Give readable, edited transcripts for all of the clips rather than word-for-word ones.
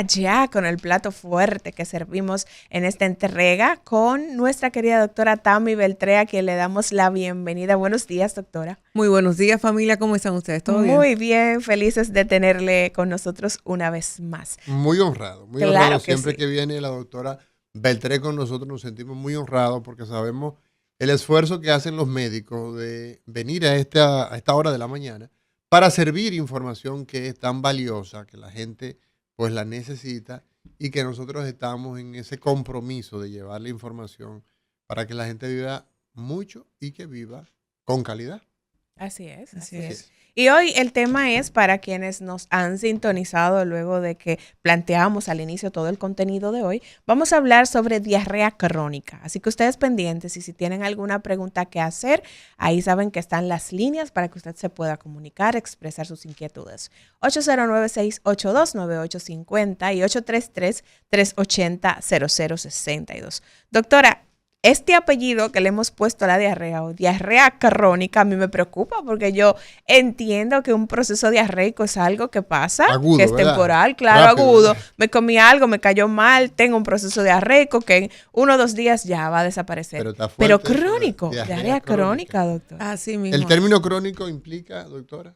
ya con el plato fuerte que servimos en esta entrega con nuestra querida doctora Tami Beltré, a quien le damos la bienvenida. Buenos días, doctora. Muy buenos días, familia. ¿Cómo están ustedes? ¿Todo bien? Muy bien, felices de tenerle con nosotros una vez más. Muy honrado, muy Claro honrado. que Siempre sí. que viene la doctora Beltré con nosotros nos sentimos muy honrados porque sabemos el esfuerzo que hacen los médicos de venir a esta hora de la mañana para servir información que es tan valiosa, que la gente pues la necesita y que nosotros estamos en ese compromiso de llevar la información para que la gente viva mucho y que viva con calidad. Así es, Así así es. es. Y hoy el tema es para quienes nos han sintonizado luego de que planteamos al inicio todo el contenido de hoy. Vamos a hablar sobre diarrea crónica. Así que ustedes pendientes y si tienen alguna pregunta que hacer, ahí saben que están las líneas para que usted se pueda comunicar, expresar sus inquietudes. 809-682-9850 y 833-380-0062. Doctora, este apellido que le hemos puesto a la diarrea o diarrea crónica a mí me preocupa porque yo entiendo que un proceso diarreico es algo que pasa, Agudo, que es ¿verdad? temporal, claro, Rápido, agudo. ¿verdad? Me comí algo, me cayó mal, tengo un proceso diarreico que en 1 o 2 días ya va a desaparecer. Pero está Pero fuerte eso de crónico, diarrea diarrea crónica, doctor. Así mismo. El término crónico implica, doctora,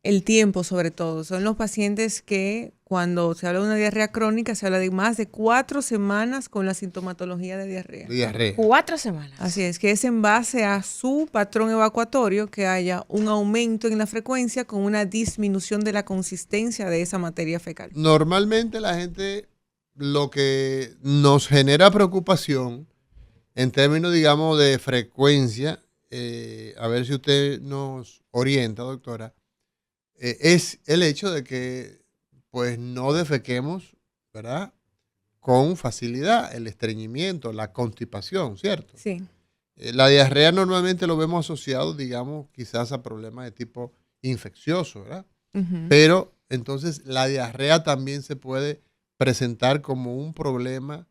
El tiempo, sobre todo. Son los pacientes que cuando se habla de una diarrea crónica, se habla de más de 4 semanas con la sintomatología de diarrea. diarrea. 4 semanas. Así es, que es en base a su patrón evacuatorio que haya un aumento en la frecuencia con una disminución de la consistencia de esa materia fecal. Normalmente la gente, lo que nos genera preocupación en términos, digamos, de frecuencia, a ver si usted nos orienta, doctora, es el hecho de que pues no defequemos, ¿verdad? Con facilidad, el estreñimiento, la constipación, ¿cierto? Sí. La diarrea normalmente lo vemos asociado, digamos, quizás a problemas de tipo infeccioso, ¿verdad? Ujú. Pero entonces la diarrea también se puede presentar como un problema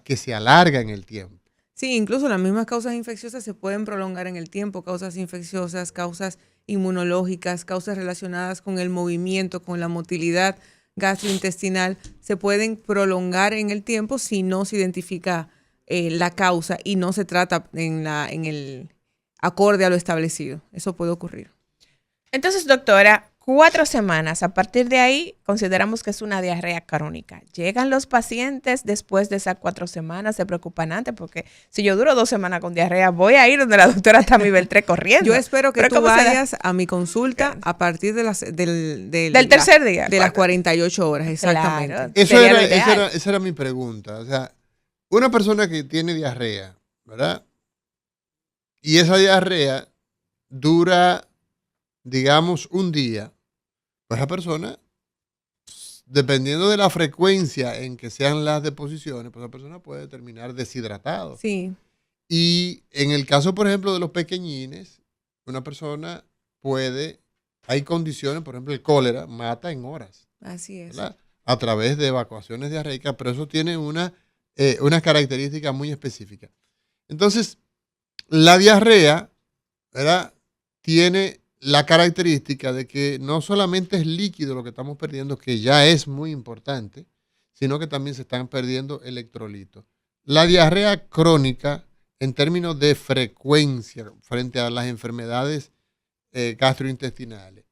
que se alarga en el tiempo. Sí, incluso las mismas causas infecciosas se pueden prolongar en el tiempo, causas infecciosas, causas inmunológicas, causas relacionadas con el movimiento, con la motilidad gastrointestinal, se pueden prolongar en el tiempo si no se identifica la causa y no se trata en el acorde a lo establecido. Eso puede ocurrir. Entonces, doctora, 4 semanas. A partir de ahí, consideramos que es una diarrea crónica. Llegan los pacientes después de esas 4 semanas, se preocupan antes, porque si yo duro 2 semanas con diarrea, voy a ir donde la doctora Tami Beltré corriendo. Yo espero que Pero tú ¿cómo se da? vayas a mi consulta a partir de Del tercer día. de las 48 horas, exactamente. Claro. Eso Sería era, lo ideal. esa era mi pregunta. O sea, una persona que tiene diarrea, ¿verdad? Y esa diarrea dura, digamos, un día, pues la persona, dependiendo de la frecuencia en que sean las deposiciones, pues la persona puede terminar deshidratado. Sí. Y en el caso, por ejemplo, de los pequeñines, una persona puede, hay condiciones, por ejemplo, el cólera mata en horas, Así es. ¿verdad? A través de evacuaciones diarreicas, pero eso tiene unas características muy específicas. Entonces, la diarrea, ¿verdad? Tiene la característica de que no solamente es líquido lo que estamos perdiendo, que ya es muy importante, sino que también se están perdiendo electrolitos. La diarrea crónica, en términos de frecuencia frente a las enfermedades gastrointestinales,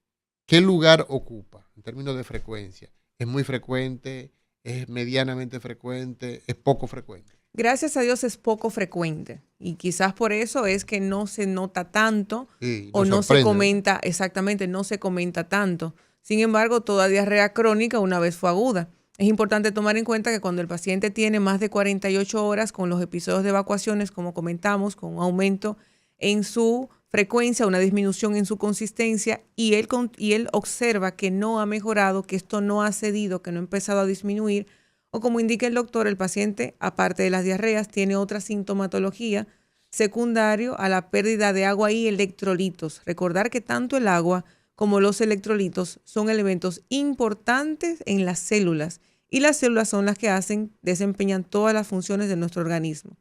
¿qué lugar ocupa en términos de frecuencia? ¿Es muy frecuente? ¿Es medianamente frecuente? ¿Es poco frecuente? Gracias a Dios es poco frecuente y quizás por eso es que no se nota tanto Sí, o nos no se sorprende, comenta, exactamente, no se comenta tanto. Sin embargo, toda diarrea crónica una vez fue aguda. Es importante tomar en cuenta que cuando el paciente tiene más de 48 horas con los episodios de evacuaciones, como comentamos, con un aumento en su frecuencia, una disminución en su consistencia y él observa que no ha mejorado, que esto no ha cedido, que no ha empezado a disminuir, o como indica el doctor, el paciente, aparte de las diarreas, tiene otra sintomatología secundario a la pérdida de agua y electrolitos. Recordar que tanto el agua como los electrolitos son elementos importantes en las células y las células son las que desempeñan todas las funciones de nuestro organismo.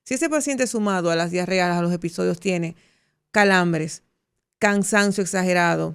Si ese paciente sumado a las diarreas, a los episodios, tiene calambres, cansancio exagerado,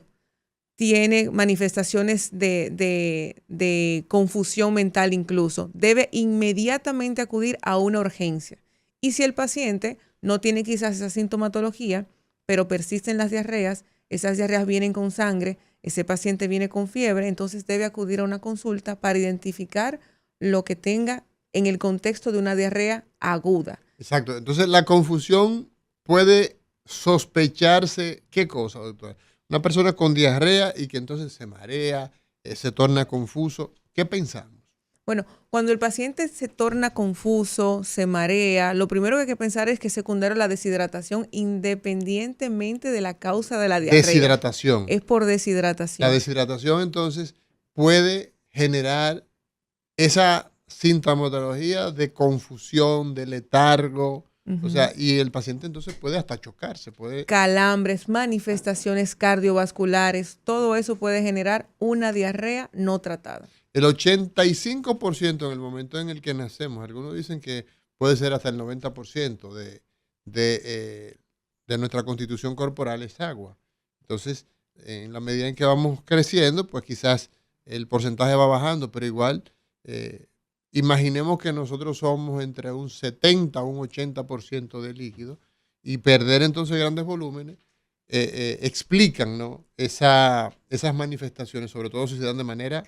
tiene manifestaciones de confusión mental incluso, debe inmediatamente acudir a una urgencia. Y si el paciente no tiene quizás esa sintomatología, pero persisten las diarreas, esas diarreas vienen con sangre, ese paciente viene con fiebre, entonces debe acudir a una consulta para identificar lo que tenga en el contexto de una diarrea aguda. Exacto. Entonces, la confusión puede sospecharse, ¿qué cosa, doctora? Una persona con diarrea y que entonces se marea, se torna confuso. ¿Qué pensamos? Bueno, cuando el paciente se torna confuso, se marea, lo primero que hay que pensar es que es secundario a la deshidratación independientemente de la causa de la diarrea. Deshidratación. Es por deshidratación. La deshidratación entonces puede generar esa sintomatología de confusión, de letargo, o sea, y el paciente entonces puede hasta chocarse, puede... Calambres, manifestaciones cardiovasculares, todo eso puede generar una diarrea no tratada. El 85% en el momento en el que nacemos, algunos dicen que puede ser hasta el 90% de nuestra constitución corporal es agua. Entonces, en la medida en que vamos creciendo, pues quizás el porcentaje va bajando, pero igual, imaginemos que nosotros somos entre un 70 a un 80% de líquido y perder entonces grandes volúmenes explican, ¿no? esas manifestaciones, sobre todo si se dan de manera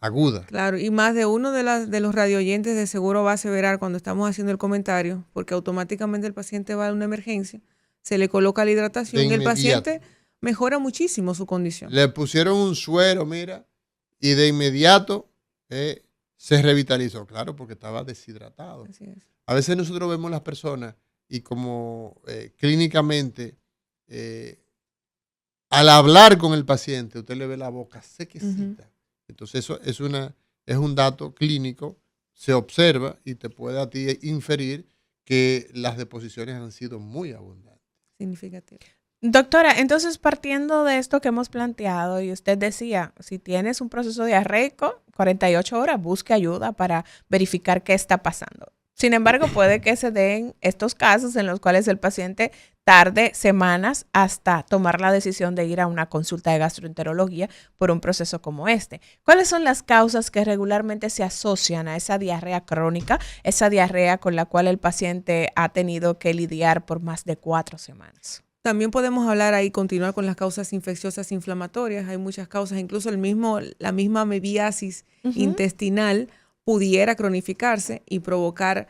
aguda. Claro, y más de uno de los radioyentes de seguro va a aseverar cuando estamos haciendo el comentario, porque automáticamente el paciente va a una emergencia, se le coloca la hidratación y el paciente mejora muchísimo su condición. Le pusieron un suero, mira, y de inmediato se revitalizó, claro, porque estaba deshidratado. Así es. A veces nosotros vemos las personas y como clínicamente, al hablar con el paciente, usted le ve la boca sequecita. Entonces eso es un dato clínico, se observa y te puede a ti inferir que las deposiciones han sido muy abundantes. Significativo. Doctora, entonces partiendo de esto que hemos planteado y usted decía, si tienes un proceso diarreico, 48 horas, busque ayuda para verificar qué está pasando. Sin embargo, puede que se den estos casos en los cuales el paciente tarde semanas hasta tomar la decisión de ir a una consulta de gastroenterología por un proceso como este. ¿Cuáles son las causas que regularmente se asocian a esa diarrea crónica, esa diarrea con la cual el paciente ha tenido que lidiar por más de 4 semanas? También podemos hablar ahí, continuar con las causas infecciosas inflamatorias. Hay muchas causas, incluso la misma amebiasis intestinal pudiera cronificarse y provocar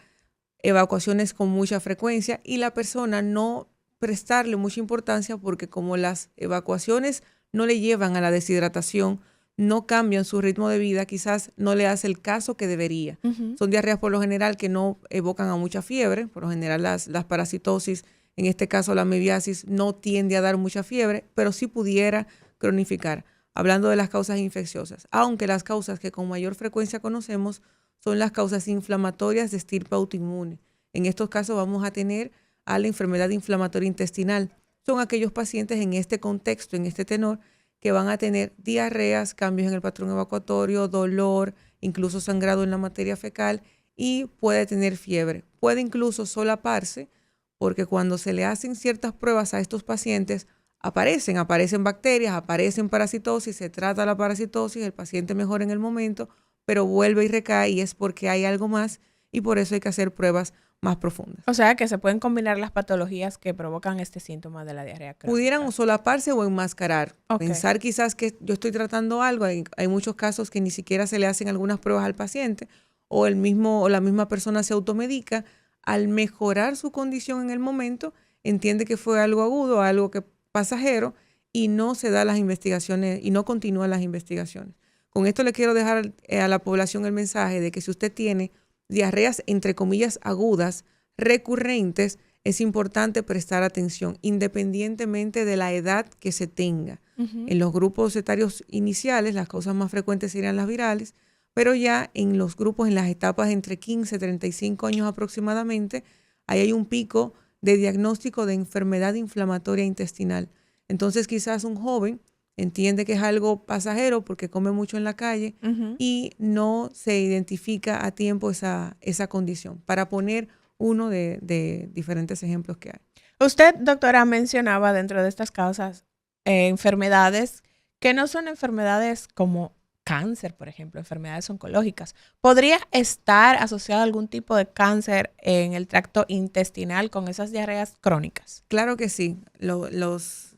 evacuaciones con mucha frecuencia y la persona no prestarle mucha importancia porque como las evacuaciones no le llevan a la deshidratación, no cambian su ritmo de vida, quizás no le hace el caso que debería. Son diarreas por lo general que no evocan a mucha fiebre, por lo general las parasitosis, en este caso la amebiasis, no tiende a dar mucha fiebre, pero sí pudiera cronificar. Hablando de las causas infecciosas, aunque las causas que con mayor frecuencia conocemos son las causas inflamatorias de estirpe autoinmune. En estos casos vamos a tener a la enfermedad inflamatoria intestinal. Son aquellos pacientes en este contexto, en este tenor, que van a tener diarreas, cambios en el patrón evacuatorio, dolor, incluso sangrado en la materia fecal y puede tener fiebre. Puede incluso solaparse porque cuando se le hacen ciertas pruebas a estos pacientes, aparecen bacterias, aparecen parasitosis, se trata la parasitosis, el paciente mejora en el momento, pero vuelve y recae y es porque hay algo más y por eso hay que hacer pruebas más profundas. O sea, que se pueden combinar las patologías que provocan este síntoma de la diarrea crónica. Pudieran o solaparse o enmascarar. Okay. Pensar quizás que yo estoy tratando algo, hay muchos casos que ni siquiera se le hacen algunas pruebas al paciente o la misma persona se automedica. Al mejorar su condición en el momento, entiende que fue algo agudo, algo que pasajero y no se da las investigaciones y no continúan las investigaciones. Con esto le quiero dejar a la población el mensaje de que si usted tiene diarreas, entre comillas, agudas, recurrentes, es importante prestar atención, independientemente de la edad que se tenga. En los grupos etarios iniciales, las causas más frecuentes serían las virales, pero ya en los grupos, en las etapas entre 15 y 35 años aproximadamente, ahí hay un pico de diagnóstico de enfermedad inflamatoria intestinal. Entonces quizás un joven entiende que es algo pasajero porque come mucho en la calle y no se identifica a tiempo esa condición, para poner uno de diferentes ejemplos que hay. Usted, doctora, mencionaba dentro de estas causas enfermedades que no son enfermedades como cáncer, por ejemplo, enfermedades oncológicas. ¿Podría estar asociado a algún tipo de cáncer en el tracto intestinal con esas diarreas crónicas? Claro que sí. Las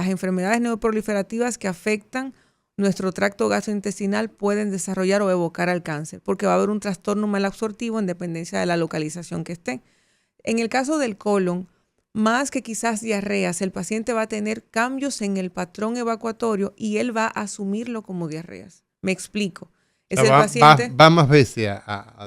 enfermedades neoproliferativas que afectan nuestro tracto gastrointestinal pueden desarrollar o evocar al cáncer, porque va a haber un trastorno malabsortivo en dependencia de la localización que esté. En el caso del colon, más que quizás diarreas, el paciente va a tener cambios en el patrón evacuatorio y él va a asumirlo como diarreas. Me explico. Es el paciente va más veces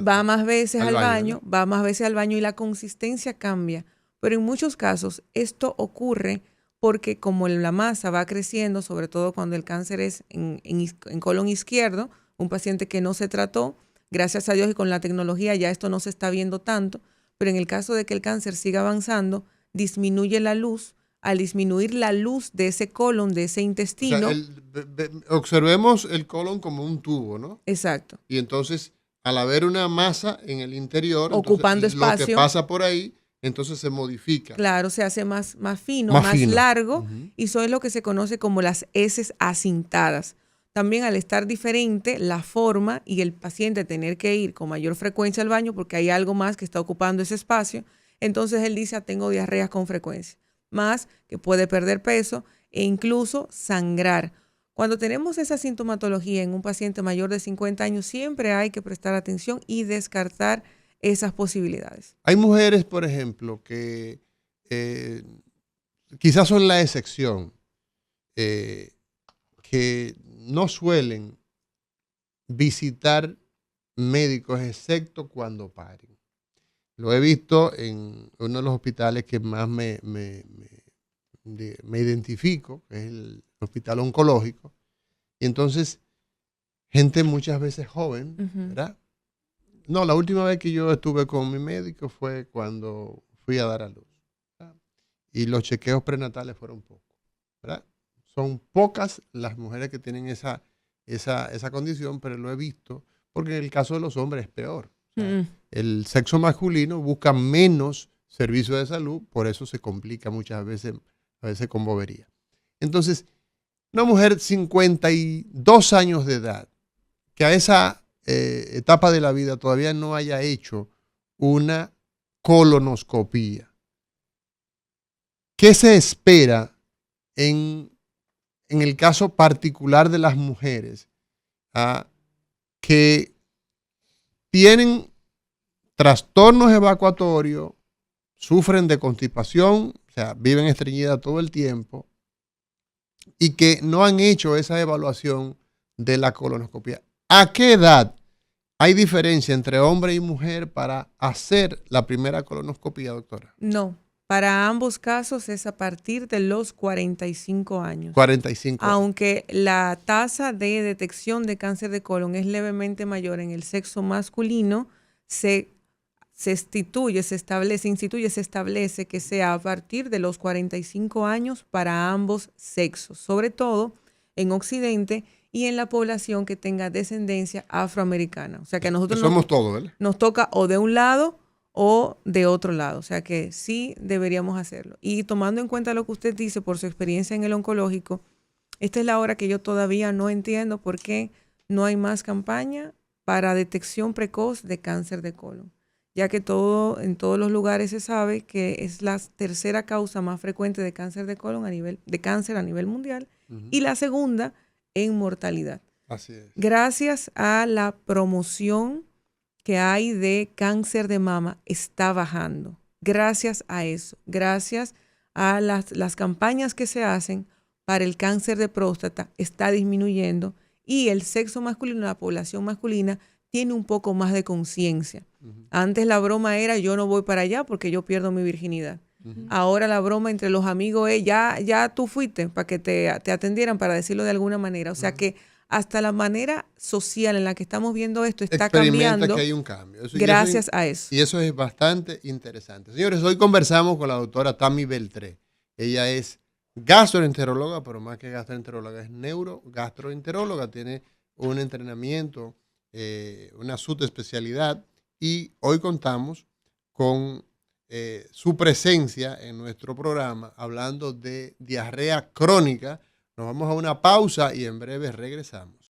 va más veces al baño, ¿no? va más veces al baño y la consistencia cambia. Pero en muchos casos esto ocurre porque como la masa va creciendo, sobre todo cuando el cáncer es en colon izquierdo, un paciente que no se trató, gracias a Dios y con la tecnología ya esto no se está viendo tanto, pero en el caso de que el cáncer siga avanzando, disminuye la luz. Al disminuir la luz de ese colon, de ese intestino. O sea, observemos el colon como un tubo, ¿no? Exacto. Y entonces, al haber una masa en el interior, ocupando espacio, lo que pasa por ahí, entonces se modifica. Claro, se hace más fino, más largo, y eso es lo que se conoce como las heces acintadas. También al estar diferente la forma y el paciente tener que ir con mayor frecuencia al baño porque hay algo más que está ocupando ese espacio, entonces él dice, tengo diarreas con frecuencia. Más que puede perder peso e incluso sangrar. Cuando tenemos esa sintomatología en un paciente mayor de 50 años, siempre hay que prestar atención y descartar esas posibilidades. Hay mujeres, por ejemplo, que quizás son la excepción, que no suelen visitar médicos excepto cuando paren. Lo he visto en uno de los hospitales que más me identifico, que es el hospital oncológico. Y entonces, gente muchas veces joven, ¿verdad? No, la última vez que yo estuve con mi médico fue cuando fui a dar a luz, ¿verdad? Y los chequeos prenatales fueron pocos, ¿verdad? Son pocas las mujeres que tienen esa condición, pero lo he visto, porque en el caso de los hombres es peor. O sea, el sexo masculino busca menos servicios de salud, por eso se complica muchas veces, a veces con bobería. Entonces, una mujer 52 años de edad, que a esa etapa de la vida todavía no haya hecho una colonoscopía, ¿qué se espera en el caso particular de las mujeres que tienen trastornos evacuatorios, sufren de constipación, o sea, viven estreñidas todo el tiempo y que no han hecho esa evaluación de la colonoscopia? ¿A qué edad hay diferencia entre hombre y mujer para hacer la primera colonoscopia, doctora? No, para ambos casos es a partir de los 45 años. 45 años. Aunque la tasa de detección de cáncer de colon es levemente mayor en el sexo masculino, se establece que sea a partir de los 45 años para ambos sexos, sobre todo en Occidente y en la población que tenga descendencia afroamericana. O sea que a nosotros somos todos, ¿verdad? Nos toca o de un lado o de otro lado. O sea que sí deberíamos hacerlo. Y tomando en cuenta lo que usted dice por su experiencia en el oncológico, esta es la hora que yo todavía no entiendo por qué no hay más campaña para detección precoz de cáncer de colon, ya que en todos los lugares se sabe que es la tercera causa más frecuente de cáncer de colon a nivel mundial y la segunda en mortalidad. Así es. Gracias a la promoción que hay de cáncer de mama está bajando. Gracias a eso, gracias a las campañas que se hacen para el cáncer de próstata está disminuyendo y el sexo masculino, la población masculina tiene un poco más de conciencia. Antes la broma era yo no voy para allá porque yo pierdo mi virginidad. Ahora la broma entre los amigos es ya tú fuiste para que te atendieran, para decirlo de alguna manera. O sea que hasta la manera social en la que estamos viendo esto está cambiando. Que hay un cambio. Gracias a eso. Y eso es bastante interesante. Señores, hoy conversamos con la doctora Tami Beltré. Ella es gastroenteróloga, pero más que gastroenteróloga, es neurogastroenteróloga. Tiene un entrenamiento, una subespecialidad. Y hoy contamos con su presencia en nuestro programa hablando de diarrea crónica, Nos vamos a una pausa y en breve regresamos.